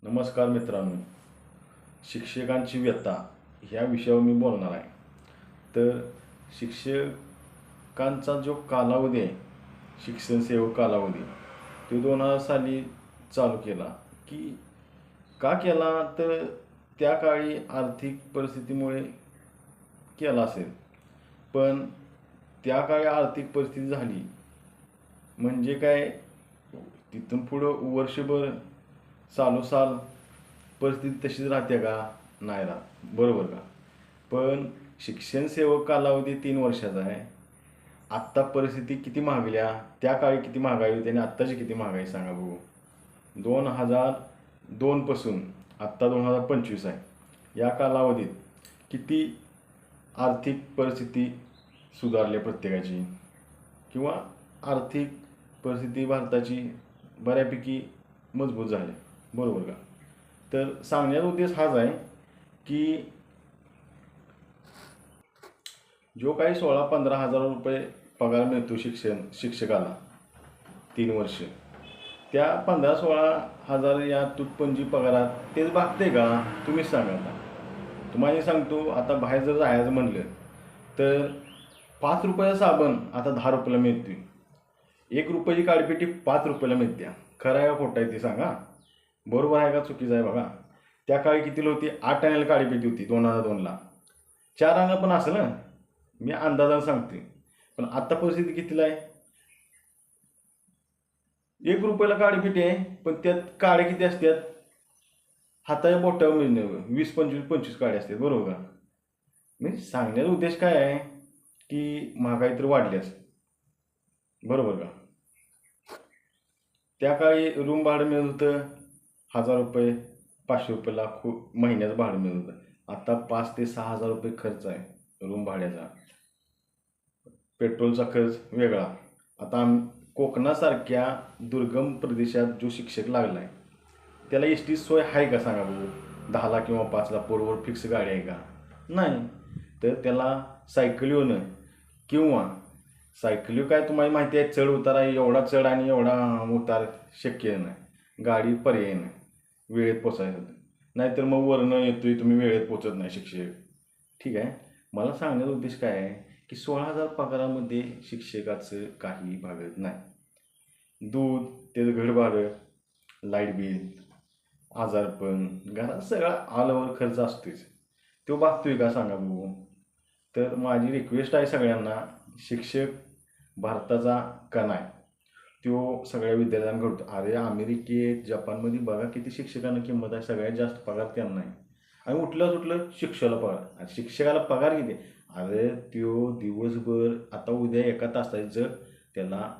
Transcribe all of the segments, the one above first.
नमस्कार मित्रांनो, शिक्षकांची व्यथा ह्या विषयावर मी बोलणार आहे. तर शिक्षकांचा जो कालावधी आहे, शिक्षण सेवक कालावधी, तो 2000 साली चालू केला. की का केला? तर त्या काळी आर्थिक परिस्थितीमुळे केला असेल. पण त्या काळी आर्थिक परिस्थिती झाली म्हणजे काय, तिथून पुढं वर्षभर चालू साल परिस्थिती तशीच राहते का? नाही राहत, बरोबर का? पण शिक्षण सेवक कालावधी 3 वर्षाचा आहे. आत्ता परिस्थिती किती महागल्या, त्या काळी किती महागाई होती आणि आत्ताची किती महागाई सांगा बघू. 2002 आत्ता 2025 आहे. या कालावधीत किती आर्थिक परिस्थिती सुधारली प्रत्येकाची, किंवा आर्थिक परिस्थिती भारताची बऱ्यापैकी मजबूत झाली, बरोबर का? तर सांगण्याचा उद्देश हाच आहे की जो काही 16-15 हजार रुपये पगार मिळतो शिक्षकाला 3 वर्ष, त्या 15-16 हजार या तुटपुंजी पगारात तेच भागते का? तुम्हीच सांगा. आता तुम्हाला सांगतो, आता बाहेर जर जायचं म्हणलं तर 5 रुपयाचा साबण आता 10 रुपयाला मिळतोय. 1 रुपयाची काळीपेटी 5 रुपयाला मिळते. खरं आहे का खोटं आहे ते सांगा. बरोबर आहे का चुकीचं आहे बघा. त्या काळी कितीला होती? 8 आण्याला काळीपेटी होती 2002ला. 4 आणा पण असेल ना, मी अंदाजानं सांगते. पण आता परिस्थिती कितीला आहे? 1 रुपयाला काळीपेटी आहे, पण त्यात काळे किती असतात? हाताच्या बोटावर मिळणं 20-25 काळे असतात, बरोबर का? म्हणजे सांगण्याचा उद्देश काय आहे की महागाई तर वाढल्याच, बरोबर का? त्या काळी रूम भाडं मिळत होतं 1000 रुपये, 500 रुपयाला महिन्याचं भाडं मिळत होतं. आता 5 ते 6 हजार रुपये खर्च आहे रूम भाड्याचा. पेट्रोलचा खर्च वेगळा. आता कोकणासारख्या दुर्गम प्रदेशात जो शिक्षक लागला आहे त्याला एस टी सोय आहे का सांगा बघू? 10ला किंवा 5ला पोरवर फिक्स गाडी आहे का? नाही. तर त्याला सायकल येणं, किंवा सायकली काय तुम्हाला माहिती आहे, चढ उतार आहे, एवढा चढ आणि एवढा उतार शक्य नाही. गाडी पर्याय नाही, वेळेत पोचायचं. नाहीतर मग वरनं येतोय तुम्ही, वेळेत पोचत नाही शिक्षक. ठीक आहे. मला सांगण्याचा उद्देश काय आहे की 16,000 पगारामध्ये शिक्षकाचं काही भागत नाही. दूध, त्याचं घर भाडं, लाईट बिल, आजारपण, घरात सगळा ऑल ओव्हर खर्च असतोच. तो भागतोय का सांगा बघू? तर माझी रिक्वेस्ट आहे सगळ्यांना, शिक्षक भारताचा कणा आहे, तो सगळ्या विद्यार्थ्यांना घडतो. अरे अमेरिकेत, जपानमध्ये बघा किती शिक्षकांना किंमत आहे, सगळ्यात जास्त पगार त्यांना आहे. आणि उठलं शिक्षकाला पगार. आणि शिक्षकाला पगार किती? अरे तो दिवसभर, आता उद्या 1 तासाचं त्याला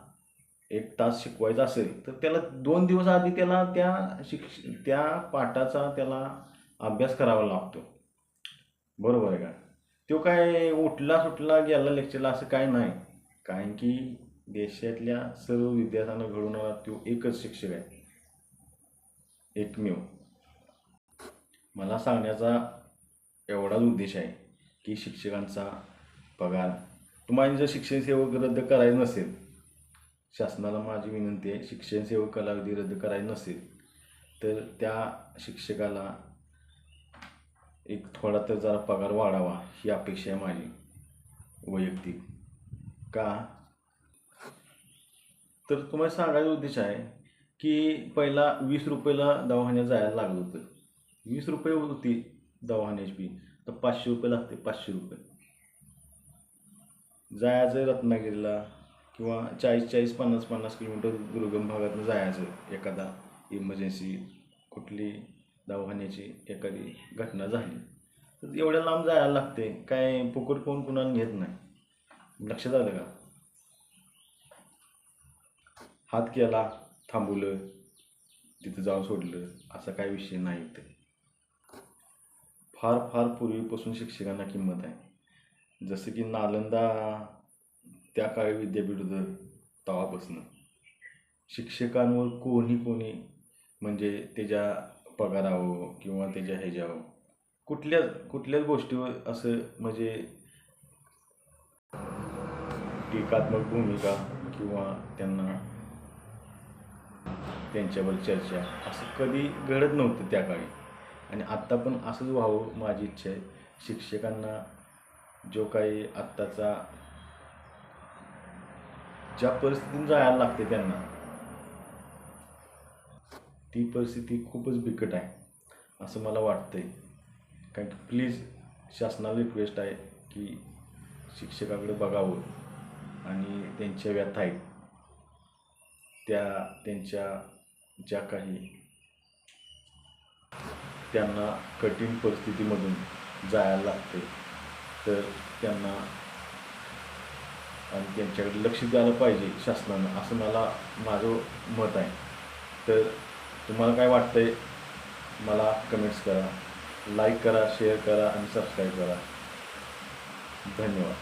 1 तास शिकवायचा असेल तर त्याला 2 दिवस आधी त्याला त्या पाठाचा त्याला अभ्यास करावा लागतो, बरोबर आहे का? तो काय उठला गेला लेक्चरला असं काय नाही. कारण की देशातल्या सर्व विद्यार्थ्यांना घडवणारा तो एकच शिक्षक आहे, एकमेव. मला सांगण्याचा एवढाच उद्देश आहे की शिक्षकांचा पगार, तुम्हाला जर शिक्षण सेवक रद्द करायचं नसेल, शासनाला माझी विनंती आहे, शिक्षण सेवक कालावधी रद्द करायचं नसेल तर त्या शिक्षकाला एक थोडा तर जरा पगार वाढावा ही अपेक्षा आहे माझी वैयक्तिक. का? तर तुम्हाला सांगायचा उद्देश आहे की पहिला 20 रुपयाला दवाखान्यात जायला लागलं होतं. 20 रुपये होती दवाखान्याची फी, तर 500 रुपये लागते. 500 रुपये जायचं रत्नागिरीला, किंवा 40-40, 50-50 किलोमीटर दुर्गम भागातून जायचं. एखादा इमर्जन्सी, कुठली दवाखान्याची एखादी घटना झाली तर एवढ्या लांब जायला लागते. काय फुकट कोण कुणाला नेत नाही. लक्षात आलं का? हात केला, थांबवलं, तिथं जाऊन सोडलं, असा काही विषय नाही. ते फार फार पूर्वीपासून शिक्षकांना किंमत आहे. जसं की नालंदा त्या काळी विद्यापीठ होतं, तेव्हापासून शिक्षकांवर कोणी म्हणजे त्याच्या पगारावर किंवा त्याच्या ह्याच्यावर कुठल्याच गोष्टीवर असं म्हणजे टीकात्मक भूमिका किंवा त्यांना त्यांच्यावर चर्चा असं कधी घडत नव्हतं त्या काळी. आणि आत्ता पण असंच व्हावं माझी इच्छा आहे. शिक्षकांना जो काही आत्ताचा ज्या परिस्थितीतून जायला लागते त्यांना, ती परिस्थिती खूपच बिकट आहे असं मला वाटतंय. कारण की प्लीज शासनाला रिक्वेस्ट आहे की शिक्षकाकडे बघावं आणि त्यांच्या व्यथा आहेत त्यांच्या ज्या काही त्यांना कठीण परिस्थितीमधून जायला लागते, तर त्यांना आणि त्यांच्याकडे लक्ष द्यायला पाहिजे शासनानं, असं माझं मत आहे. तर तुम्हाला काय वाटतंय मला कमेंट्स करा, लाईक करा, शेअर करा आणि सबस्क्राईब करा. धन्यवाद.